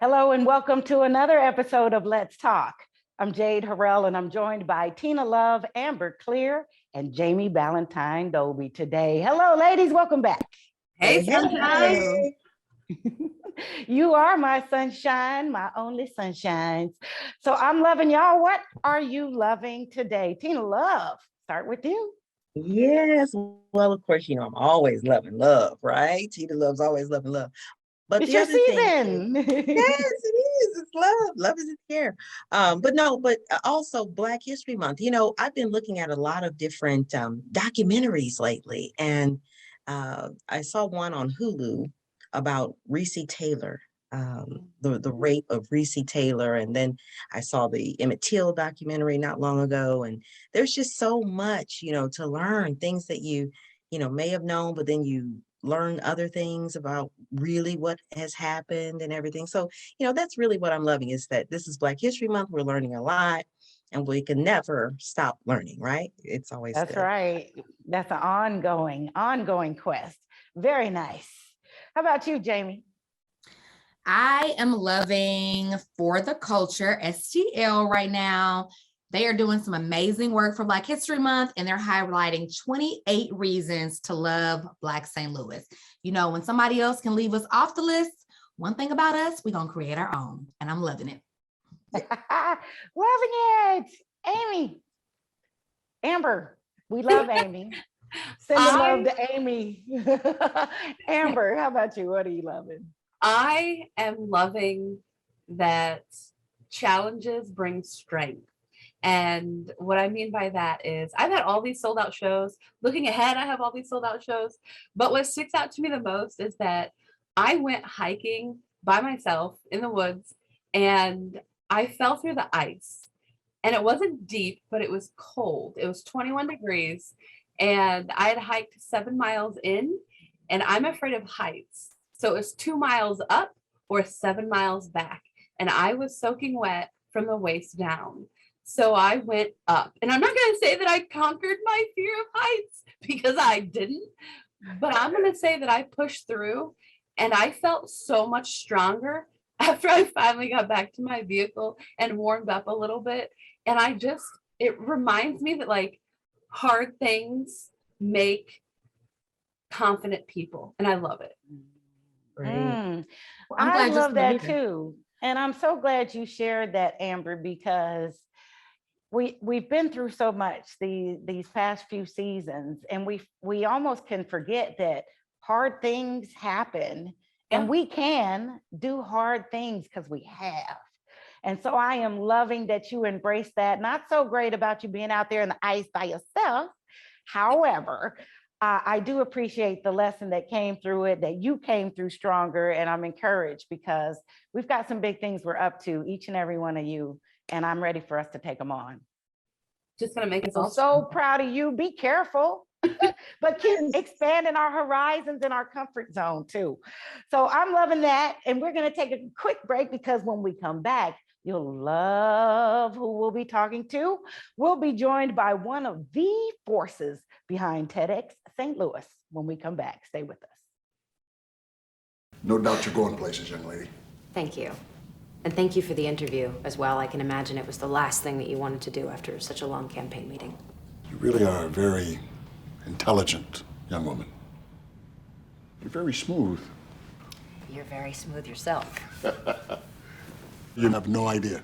Hello and welcome to another episode of Let's Talk. I'm Jade Harrell and I'm joined by Tina Love, Amber Clear, and Jamie Ballantyne Dobie today. Hello, ladies, welcome back. Hey, sunshine. You are my sunshine, my only sunshines. So I'm loving y'all. What are you loving today? Tina Love, start with you. Yes. Well, of course, I'm always loving love, right? Tina loves always loving love. But It's the your other thing is, season. yes, it is. It's love. Love is in the air. But also Black History Month. I've been looking at a lot of different documentaries lately, and I saw one on Hulu about Reese Taylor, the rape of Reese Taylor, and then I saw the Emmett Till documentary not long ago, and there's just so much, to learn, things that you may have known, but then you learn other things about really what has happened and everything. So, that's really what I'm loving, is that this is Black History Month. We're learning a lot and we can never stop learning, right? It's always That's good. right. That's an ongoing quest. Very nice. How about you, Jamie? I am loving For the Culture, STL, right now. They are doing some amazing work for Black History Month, and they're highlighting 28 reasons to love Black St. Louis. When somebody else can leave us off the list, one thing about us, we're going to create our own, and I'm loving it. Loving it. Amy. Amber, we love Amy. Send the love to Amy. Amber, how about you? What are you loving? I am loving that challenges bring strength. And what I mean by that is I've had all these sold out shows. Looking ahead, I have all these sold out shows. But what sticks out to me the most is that I went hiking by myself in the woods and I fell through the ice. And it wasn't deep, but it was cold. It was 21 degrees. And I had hiked 7 miles in, and I'm afraid of heights. So it was 2 miles up or 7 miles back. And I was soaking wet from the waist down. So I went up. And I'm not going to say that I conquered my fear of heights, because I didn't. But I'm going to say that I pushed through, and I felt so much stronger after I finally got back to my vehicle and warmed up a little bit. And it reminds me that like hard things make confident people. And I love it. Well, I love that too. And I'm so glad you shared that, Amber, because we've been through so much these past few seasons, and we almost can forget that hard things happen, and we can do hard things because we have. And so I am loving that you embrace that. Not so great about you being out there in the ice by yourself. However, I do appreciate the lesson that came through it, that you came through stronger, and I'm encouraged because we've got some big things we're up to, each and every one of you, and I'm ready for us to take them on. Just gonna make us all so proud of you. Be careful, but keep expanding our horizons and our comfort zone too. So I'm loving that, and we're gonna take a quick break because when we come back, you'll love who we'll be talking to. We'll be joined by one of the forces behind TEDx St. Louis when we come back. Stay with us. No doubt you're going places, young lady. Thank you. And thank you for the interview as well. I can imagine it was the last thing that you wanted to do after such a long campaign meeting. You really are a very intelligent young woman. You're very smooth. You're very smooth yourself. You have no idea.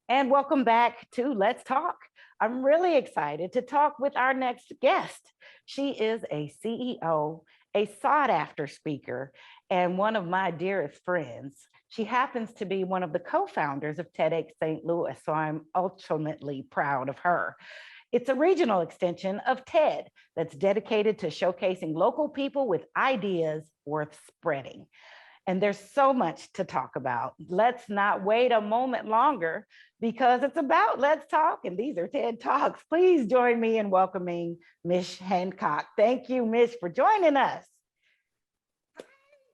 And welcome back to Let's Talk. I'm really excited to talk with our next guest. She is a CEO, a sought-after speaker, and one of my dearest friends. She happens to be one of the co-founders of TEDxStLouis, so I'm ultimately proud of her. It's a regional extension of TED that's dedicated to showcasing local people with ideas worth spreading. And there's so much to talk about. Let's not wait a moment longer because it's about Let's Talk, and these are TED Talks. Please join me in welcoming Mich Hancock. Thank you, Mich, for joining us.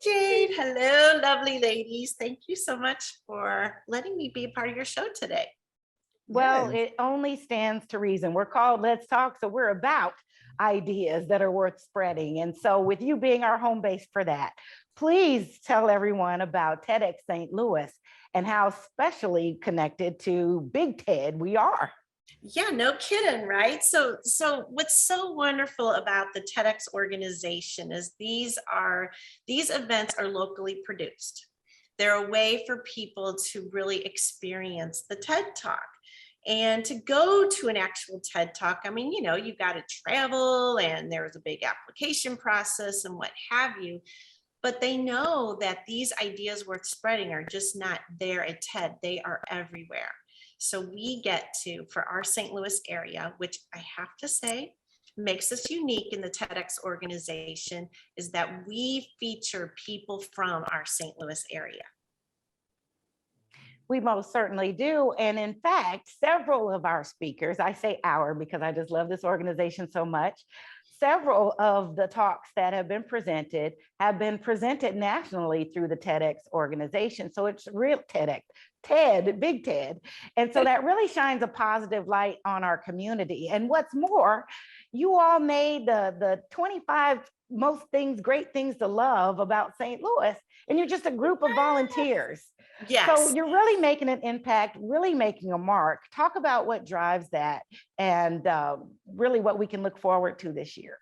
Jade, hello, lovely ladies. Thank you so much for letting me be a part of your show today. Well, Yes. it only stands to reason. We're called Let's Talk, so we're about ideas that are worth spreading. And so, with you being our home base for that, please tell everyone about TEDx St. Louis and how specially connected to Big TED we are. Yeah, no kidding, right? So what's so wonderful about the TEDx organization is these events are locally produced. They're a way for people to really experience the TED Talk. And to go to an actual TED Talk, I mean, you've got to travel and there's a big application process and what have you. But they know that these ideas worth spreading are just not there at TED, they are everywhere. So we get to, for our St. Louis area, which I have to say makes us unique in the TEDx organization, is that we feature people from our St. Louis area. We most certainly do. And in fact, several of our speakers, I say our because I just love this organization so much, several of the talks that have been presented nationally through the TEDx organization. So it's real TEDx, TED, Big TED. And so that really shines a positive light on our community. And what's more, you all made the 25 great things to love about St. Louis. And you're just a group of volunteers. Yes. So you're really making an impact, really making a mark. Talk about what drives that and really what we can look forward to this year.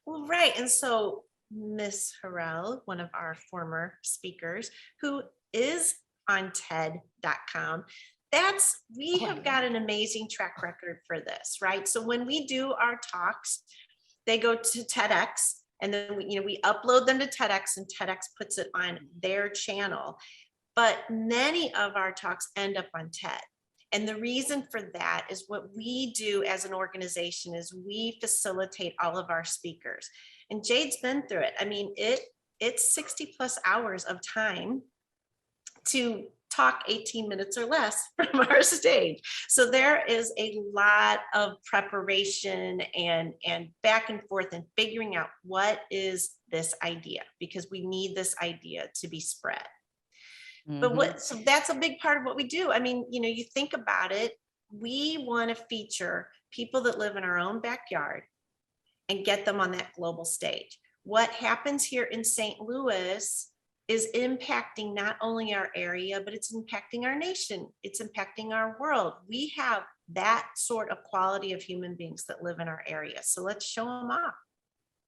Well, right. And so Miss Harrell, one of our former speakers, who is on TED.com, we have got an amazing track record for this, right? So when we do our talks, they go to TEDx and then we upload them to TEDx and TEDx puts it on their channel. But many of our talks end up on TED. And the reason for that is what we do as an organization is we facilitate all of our speakers. And Jade's been through it. I mean, it's 60 plus hours of time to talk 18 minutes or less from our stage. So there is a lot of preparation and back and forth and figuring out what is this idea, because we need this idea to be spread. But so that's a big part of what we do. I mean, you think about it, we want to feature people that live in our own backyard and get them on that global stage. What happens here in St. Louis is impacting not only our area, but it's impacting our nation. It's impacting our world. We have that sort of quality of human beings that live in our area. So let's show them off.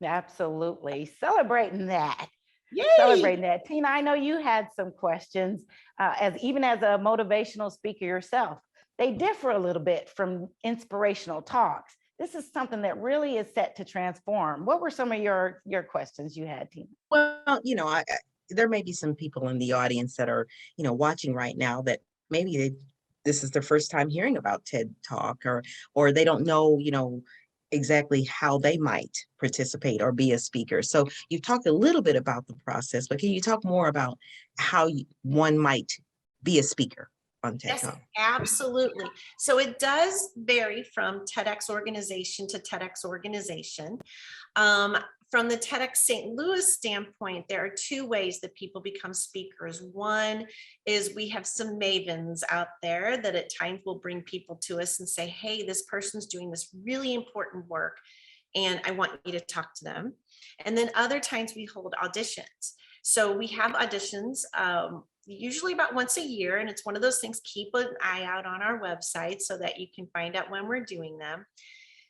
Absolutely. Celebrating that. Yay! Celebrating that. Tina, I know you had some questions as a motivational speaker yourself. They differ a little bit from inspirational talks. This is something that really is set to transform. What were some of your questions you had, Tina? Well, there may be some people in the audience that are, watching right now that maybe this is their first time hearing about TED Talk, or they don't know, exactly how they might participate or be a speaker. So you've talked a little bit about the process, but can you talk more about how one might be a speaker on TED Yes, Talk? absolutely. So it does vary from TEDx organization to TEDx organization. From the TEDx St. Louis standpoint, there are two ways that people become speakers. One is we have some mavens out there that at times will bring people to us and say, hey, this person's doing this really important work and I want you to talk to them. And then other times we hold auditions. So we have auditions usually about once a year. And it's one of those things, keep an eye out on our website so that you can find out when we're doing them.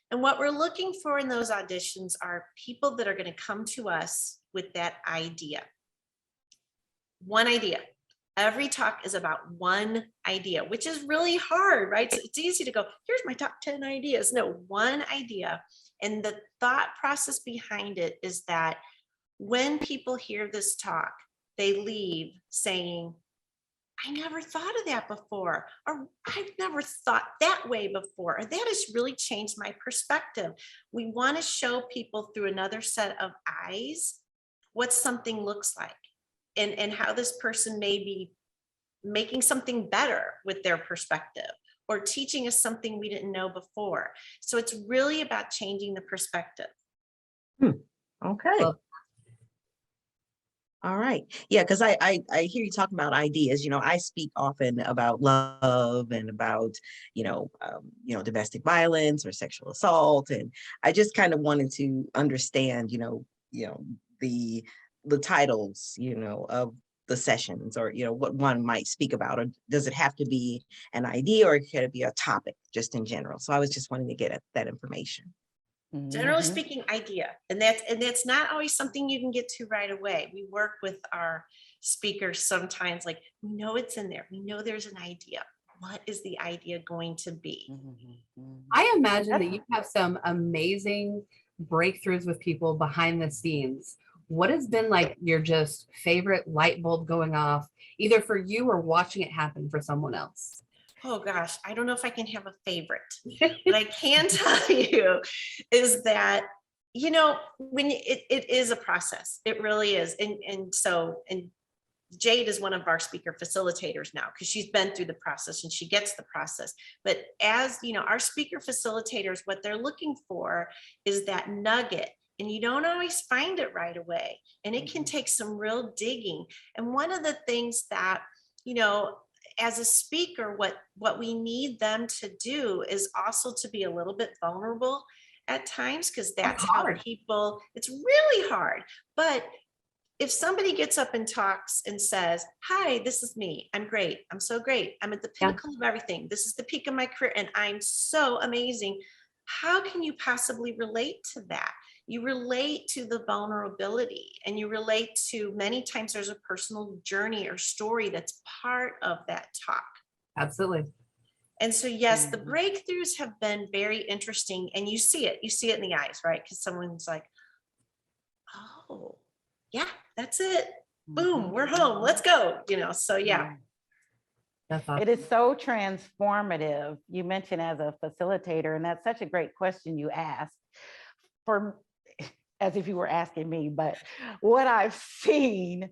And what we're looking for in those auditions are people that are going to come to us with that idea. One idea. Every talk is about one idea, which is really hard, right? So it's easy to go, here's my top 10 ideas. No, one idea. And the thought process behind it is that when people hear this talk, they leave saying, I never thought of that before, or I've never thought that way before, or that has really changed my perspective. We want to show people through another set of eyes what something looks like and how this person may be making something better with their perspective or teaching us something we didn't know before. So it's really about changing the perspective. Okay. All right. Yeah, because I hear you talking about ideas. I speak often about love and about, domestic violence or sexual assault. And I just kind of wanted to understand, the titles, of the sessions, or, what one might speak about. Or does it have to be an idea, or could it be a topic just in general? So I was just wanting to get at that information. Generally Mhm. speaking, idea. And that's not always something you can get to right away. We work with our speakers sometimes, like, we know it's in there. We know there's an idea. What is the idea going to be? Mhm. I imagine that That's- you have some amazing breakthroughs with people behind the scenes. What has been like your just favorite light bulb going off, either for you or watching it happen for someone else? Oh gosh, I don't know if I can have a favorite. What I can tell you is that, when it is a process, it really is. And Jade is one of our speaker facilitators now, because she's been through the process and she gets the process. But as you know, our speaker facilitators, what they're looking for is that nugget. And you don't always find it right away. And it can take some real digging. And one of the things that, as a speaker, what we need them to do is also to be a little bit vulnerable at times, because that's how hard. it's really hard. But if somebody gets up and talks and says, hi, this is me, I'm great, I'm so great, I'm at the Yeah. pinnacle of everything, this is the peak of my career, and I'm so amazing, how can you possibly relate to that? You relate to the vulnerability, and you relate to, many times there's a personal journey or story that's part of that talk. Absolutely. And so, yes, the breakthroughs have been very interesting, and you see it in the eyes, right? Because someone's like, oh, yeah, that's it. Boom, we're home. Let's go. So yeah. That's It awesome. is so transformative. You mentioned as a facilitator, and that's such a great question you asked, for as if you were asking me, but what I've seen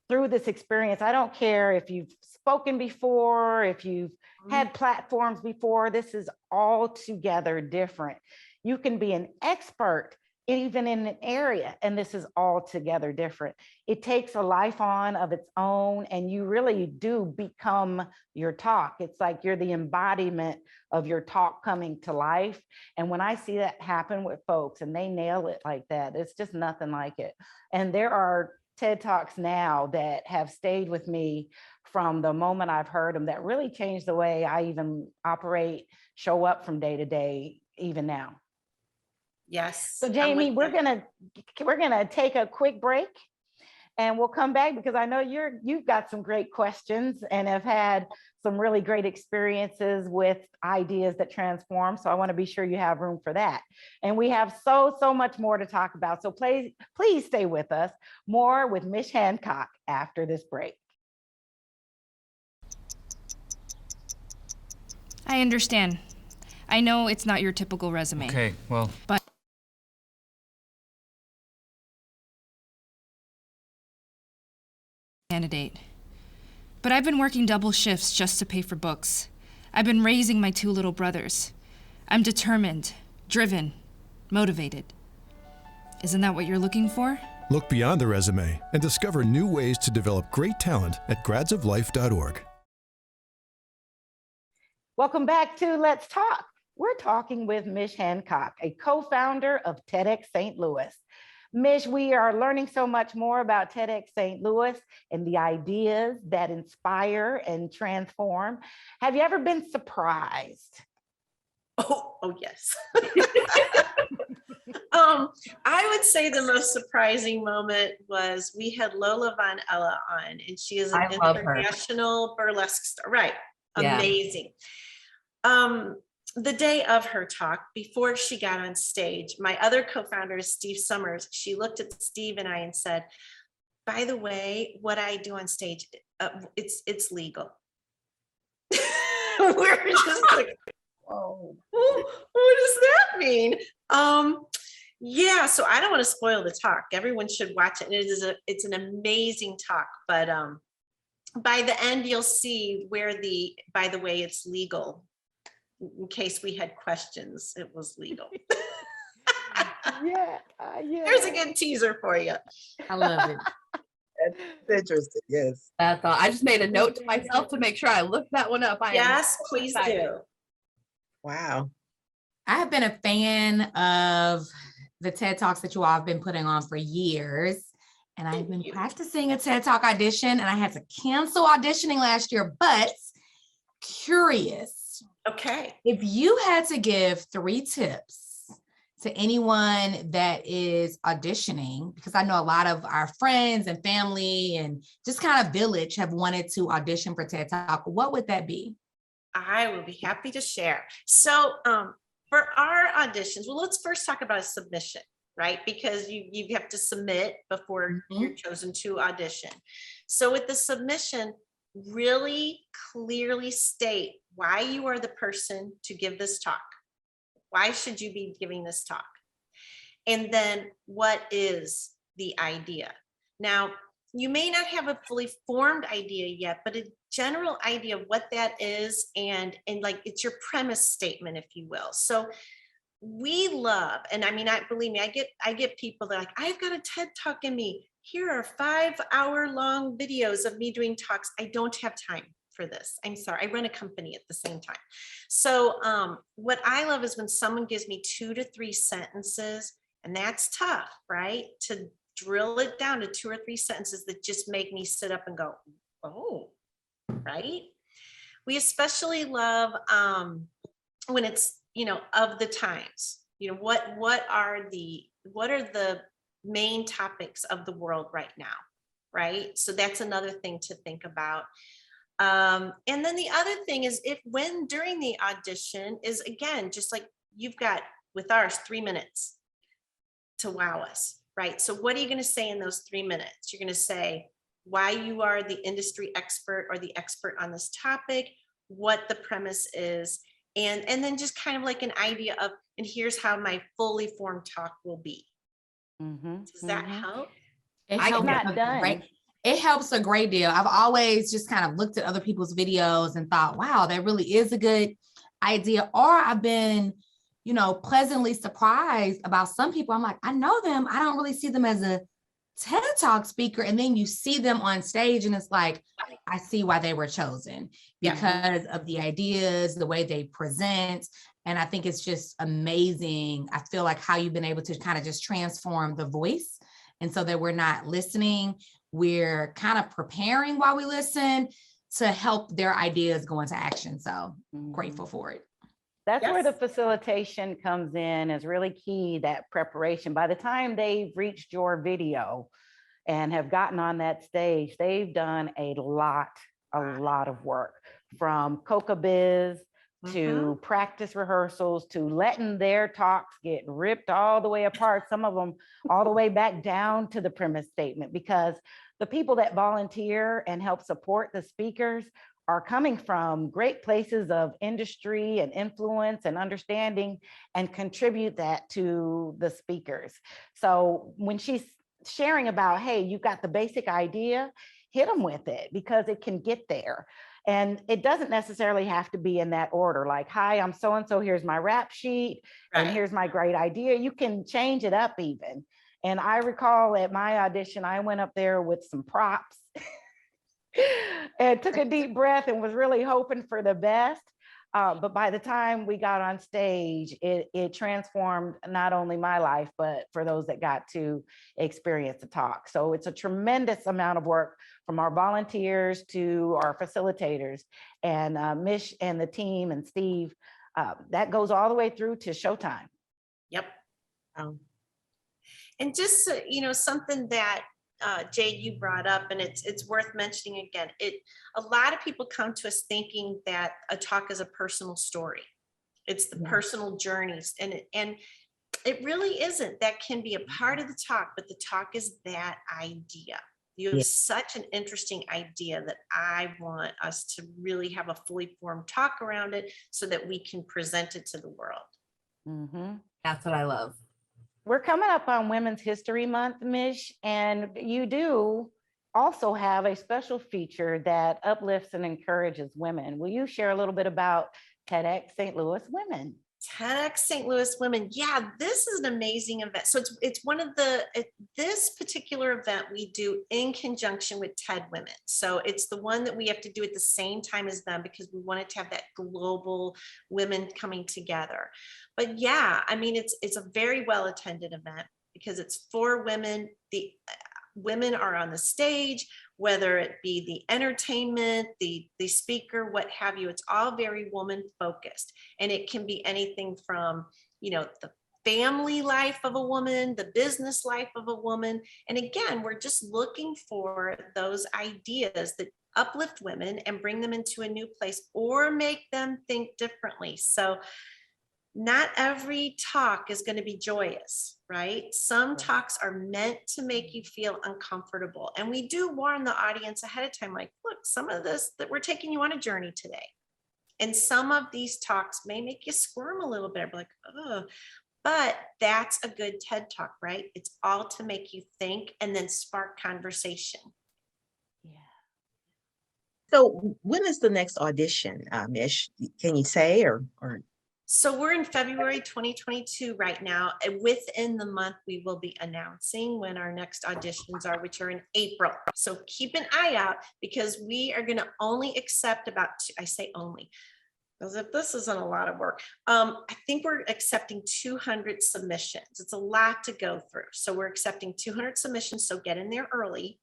through this experience, I don't care if you've spoken before, if you've had platforms before, this is altogether different. You can be an expert even in an area, and this is altogether different. It takes a life on of its own, and you really do become your talk. It's like you're the embodiment of your talk coming to life. And when I see that happen with folks and they nail it like that, it's just nothing like it. And there are TED Talks now that have stayed with me from the moment I've heard them, that really changed the way I even operate, show up from day to day, even now. Yes. So Jamie, we're gonna take a quick break, and we'll come back, because I know you've got some great questions and have had some really great experiences with ideas that transform. So I want to be sure you have room for that. And we have so much more to talk about. So please stay with us. More with Mich Hancock after this break. I understand. I know it's not your typical resume. Okay, well, But candidate. But I've been working double shifts just to pay for books. I've been raising my 2 little brothers. I'm determined, driven, motivated. Isn't that what you're looking for? Look beyond the resume and discover new ways to develop great talent at gradsoflife.org. Welcome back to Let's Talk. We're talking with Mich Hancock, a co-founder of TEDx St. Louis. Mich, we are learning so much more about TEDx St. Louis and the ideas that inspire and transform. Have you ever been surprised? Oh yes. I would say the most surprising moment was, we had Lola Von Ella on, and she is an I love her. international burlesque star. Right. Yeah. Amazing. The day of her talk, before she got on stage, my other co-founder is Steve Summers. She looked at Steve and I and said, by the way, what I do on stage, it's legal. We're just like, oh, what does that mean? Yeah, so I don't want to spoil the talk. Everyone should watch it. And it's an amazing talk, but by the end, you'll see where by the way, it's legal. In case we had questions, it was legal. Yeah. There's a good teaser for you. I love it. That's interesting. Yes. That's all. I just made a note to myself to make sure I looked that one up. I am Yes, so please excited. do. Wow. I have been a fan of the TED Talks that you all have been putting on for years. And I've been practicing a TED Talk audition, and I had to cancel auditioning last year, but curious. Okay. If you had to give 3 tips to anyone that is auditioning, because I know a lot of our friends and family and just kind of village have wanted to audition for TED Talk, what would that be? I will be happy to share. So for our auditions, well, let's first talk about a submission, right? Because you have to submit before you're chosen to audition. So with the submission, really clearly state why you are the person to give this talk. Why should you be giving this talk? And then what is the idea? Now, you may not have a fully formed idea yet, but a general idea of what that is, and like it's your premise statement, if you will. So we love, and I mean, believe me, I get people that are like, I've got a TED Talk in me. Here are 5-hour-long videos of me doing talks. I don't have time for this. I'm sorry. I run a company at the same time. So what I love is when someone gives me 2 to 3 sentences, and that's tough, right? To drill it down to 2 or 3 sentences that just make me sit up and go, oh, right? We especially love when it's, of the times, what are the main topics of the world right now, right? So that's another thing to think about. And then the other thing is during the audition is, again, just like you've got with ours, 3 minutes to wow us, right? So what are you going to say in those 3 minutes? You're going to say why you are the industry expert or the expert on this topic, what the premise is, and then just kind of like an idea of, and here's how my fully formed talk will be. Does that help? It helps a great deal. I've always just kind of looked at other people's videos and thought, wow, that really is a good idea. Or I've been, pleasantly surprised about some people. I'm like, I know them. I don't really see them as a TED Talk speaker. And then you see them on stage and it's like, I see why they were chosen because of the ideas, the way they present. And I think it's just amazing. I feel like how you've been able to kind of just transform the voice. And so that we're not listening, we're kind of preparing while we listen to help their ideas go into action. So grateful for it. That's where the facilitation comes in, is really key, that preparation. By the time they've reached your video and have gotten on that stage, they've done a lot of work, from Coca Biz to practice rehearsals to letting their talks get ripped all the way apart, some of them all the way back down to the premise statement, because the people that volunteer and help support the speakers are coming from great places of industry and influence and understanding, and contribute that to the speakers. So when she's sharing about, hey, you've got the basic idea, hit them with it, because it can get there. And it doesn't necessarily have to be in that order, like, hi, I'm so-and-so, here's my rap sheet, and here's my great idea. You can change it up even. And I recall at my audition, I went up there with some props and took a deep breath and was really hoping for the best. But by the time we got on stage, it transformed not only my life, but for those that got to experience the talk. So it's a tremendous amount of work from our volunteers to our facilitators, and Mich and the team and Steve, that goes all the way through to showtime. Yep. And just, something that Jade, you brought up, and it's worth mentioning again. A lot of people come to us thinking that a talk is a personal story. It's the personal journeys, and it really isn't. That can be a part of the talk, but the talk is that idea. You have such an interesting idea that I want us to really have a fully formed talk around it so that we can present it to the world. That's what I love. We're coming up on Women's History Month, Mich, and you do also have a special feature that uplifts and encourages women. Will you share a little bit about TEDxStLouis Women? TEDx St. Louis Women. Yeah, this is an amazing event. So it's one of this particular event we do in conjunction with TED Women. So it's the one that we have to do at the same time as them because we wanted to have that global women coming together. But yeah, I mean, it's a very well attended event because it's for women. The women are on the stage, whether it be the entertainment, the speaker, what have you. It's all very woman focused, and it can be anything from, you know, the family life of a woman, the business life of a woman. And again, we're just looking for those ideas that uplift women and bring them into a new place or make them think differently. So not every talk is going to be joyous, right? Some talks are meant to make you feel uncomfortable. And we do warn the audience ahead of time, like, look, some of this that we're taking you on a journey today. And some of these talks may make you squirm a little bit, like, oh, but that's a good TED talk, right? It's all to make you think and then spark conversation. Yeah. So when is the next audition, Mich? Can you say or? So we're in February 2022 right now. And within the month, we will be announcing when our next auditions are, which are in April. So keep an eye out because we are going to only accept about, I say only, because if this isn't a lot of work, I think we're accepting 200 submissions. It's a lot to go through. So we're accepting 200 submissions. So get in there early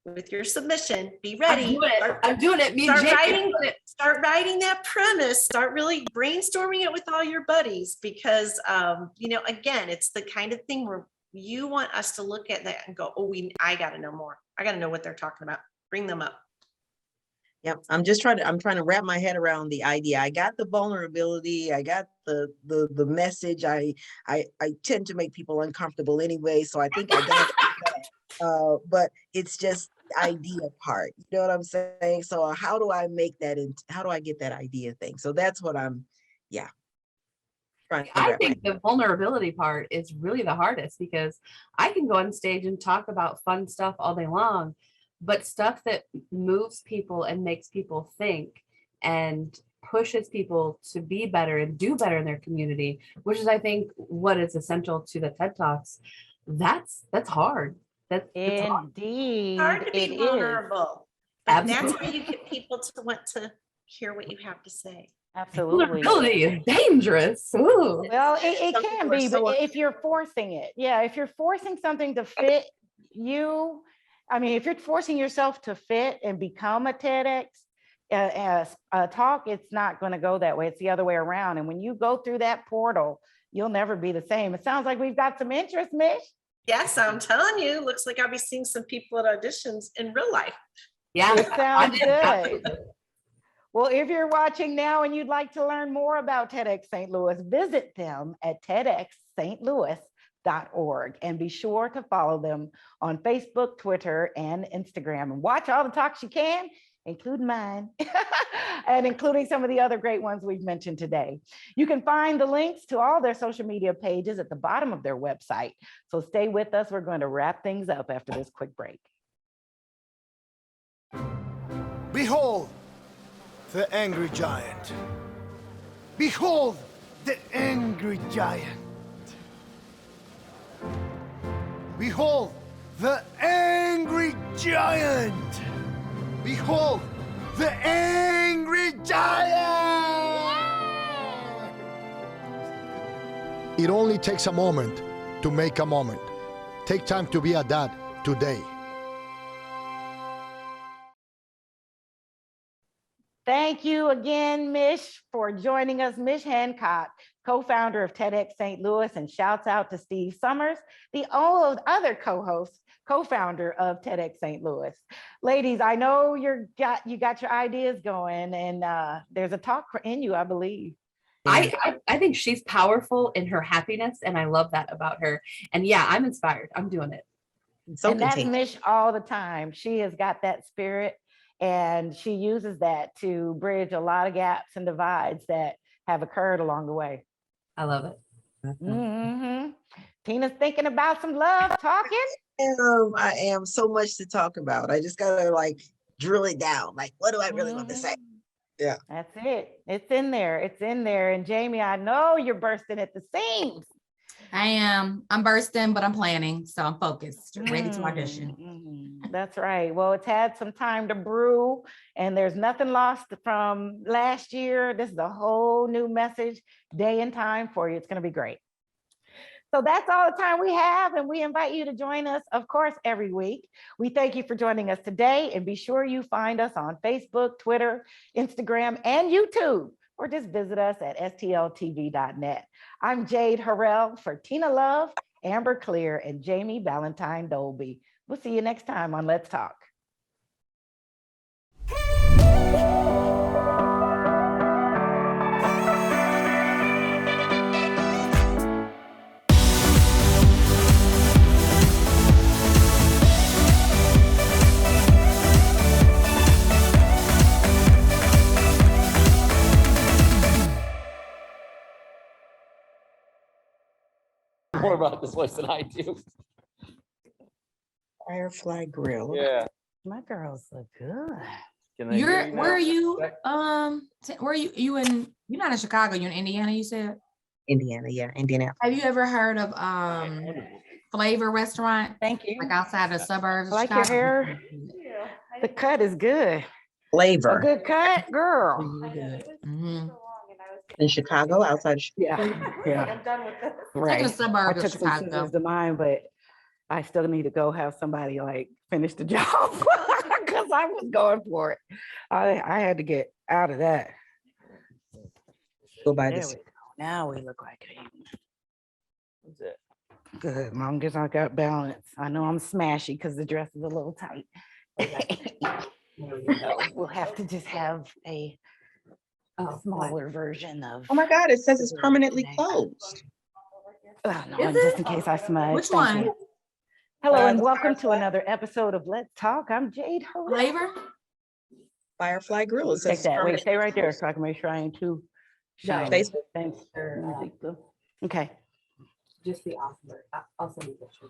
with your submission. Be ready. I'm doing it. Me and Start writing that premise. Start really brainstorming it with all your buddies because, you know, again, it's the kind of thing where you want us to look at that and go, oh, I got to know more. I got to know what they're talking about. Bring them up. Yep. I'm trying to wrap my head around the idea. I got the vulnerability. I got the message. I tend to make people uncomfortable anyway. So I think I got that. But it's just the idea part. You know what I'm saying? So how do I make that how do I get that idea thing? So that's what I'm, trying to I think the vulnerability part is really the hardest because I can go on stage and talk about fun stuff all day long, but stuff that moves people and makes people think and pushes people to be better and do better in their community, which is, I think, what is essential to the TED Talks. That's hard. That's Indeed. Hard to be vulnerable. But that's where you get people to want to hear what you have to say. Absolutely. Vulnerability is dangerous. Ooh. Well, it can be, but if you're forcing it, if you're forcing something to fit you, I mean, if you're forcing yourself to fit and become a TEDx talk, it's not going to go that way. It's the other way around. And when you go through that portal, you'll never be the same. It sounds like we've got some interest, Mich. Yes, I'm telling you, looks like I'll be seeing some people at auditions in real life. Yeah, it sounds good. Well, if you're watching now and you'd like to learn more about TEDx St. Louis, visit them at TEDxStLouis.org and be sure to follow them on Facebook, Twitter, and Instagram. And watch all the talks you can, including mine, and including some of the other great ones we've mentioned today. You can find the links to all their social media pages at the bottom of their website. So stay with us. We're going to wrap things up after this quick break. Behold the angry giant. Behold the angry giant. Behold the angry giant. Behold the angry giant. It only takes a moment to make a moment. Take time to be a dad today. Thank you again, Mich, for joining us. Mich Hancock, co-founder of TEDx St. Louis, and shouts out to Steve Summers, the other co-host, co-founder of TEDx St. Louis. Ladies, I know you got your ideas going, and there's a talk in you, I believe. I think she's powerful in her happiness, and I love that about her. And yeah, I'm inspired. I'm doing it. And that's Mich all the time. She has got that spirit, and she uses that to bridge a lot of gaps and divides that have occurred along the way. I love it. Mm-hmm. Tina's thinking about some love talking. I am so much to talk about. I just gotta drill it down. What do I really want to say? Yeah. That's it. It's in there. It's in there. And Jamie, I know you're bursting at the seams. I am. I'm bursting, but I'm planning. So I'm focused, ready to audition. That's right. Well, it's had some time to brew, and there's nothing lost from last year. This is a whole new message, day and time for you. It's going to be great. So that's all the time we have, and we invite you to join us, of course, every week. We thank you for joining us today, and be sure you find us on Facebook, Twitter, Instagram, and YouTube, or just visit us at stltv.net. I'm Jade Harrell for Tina Love, Amber Clear, and Jamie Valentine Dolby. We'll see you next time on Let's Talk. More about this place than I do. Firefly Grill. Yeah. My girls look good. Can they You're hear you where are now? you? Where are you? You're not in Chicago, you're in Indiana, you said? Indiana, yeah, Indiana. Have you ever heard of Flavor Restaurant? Thank you. Like outside the suburbs I of like your Chicago? hair. The cut is good. A Flavor good cut, girl. Really good. Mhm. in Chicago, outside of Chicago. Yeah. I'm done with this. Right. Like a suburb I of took some Chicago. scissors to mine, but I still need to go have somebody like finish the job because I was going for it. I had to get out of that. Go by There this. we go. Now we look like a What's that? good. Long as I got balance. I know I'm smashy because the dress is a little tight. We'll have to just have a smaller version of. Oh my God, it says it's permanently closed. Oh, no, Is just it? in case I smudge. Which Thank one? you. Hello and the welcome to Firefly. another episode of Let's Talk. I'm Jade Harrell. Flavor? Firefly Grill. It says Take it's that. Wait, permanently stay right there closed. so I can make sure I ain't too shy. Facebook. Thanks. Okay. Just the offer. I'll send you a picture.